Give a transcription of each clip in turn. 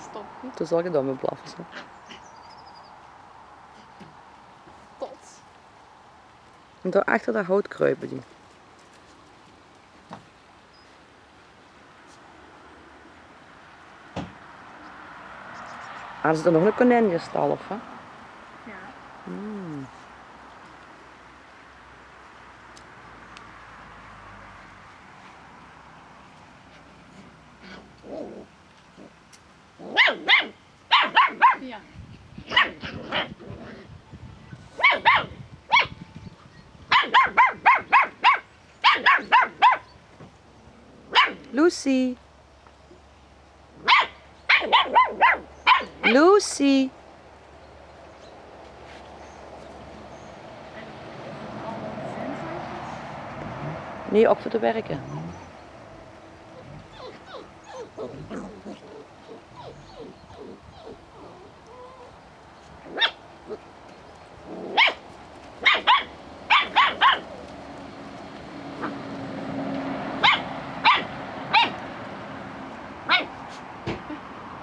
stop. Toen zal ik het dan weer blaffen. Zo. Tot. En daar achter dat hout kruipen die. Hadden ze er nog een konijnenstal of hè? Ja. Mm. Ja. Lucy. Lucy. Nee, op voor te werken.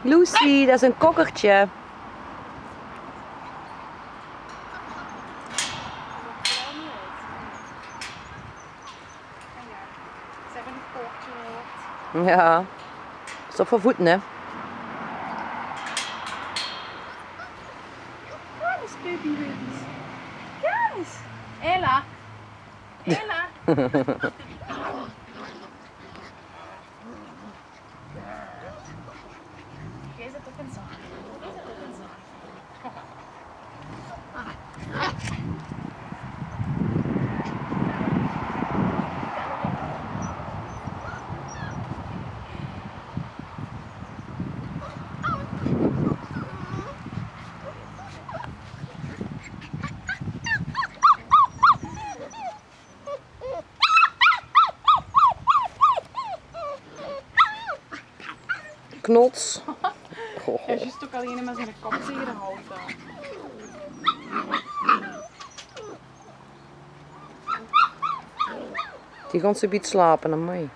Lucy, dat is een kokkertje. Ze hebben een koortje gehoord. Ja. Stop voor voeten, hè. Kijk eens, baby's. Kijk eens. Ella. Ella. Jij zit op een zak. Jij zit op een zak. Knots. Hij is juist ook alleen met zijn kop tegen de hout. Die gaan ze biedt slapen aan mij.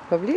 Wat blieft?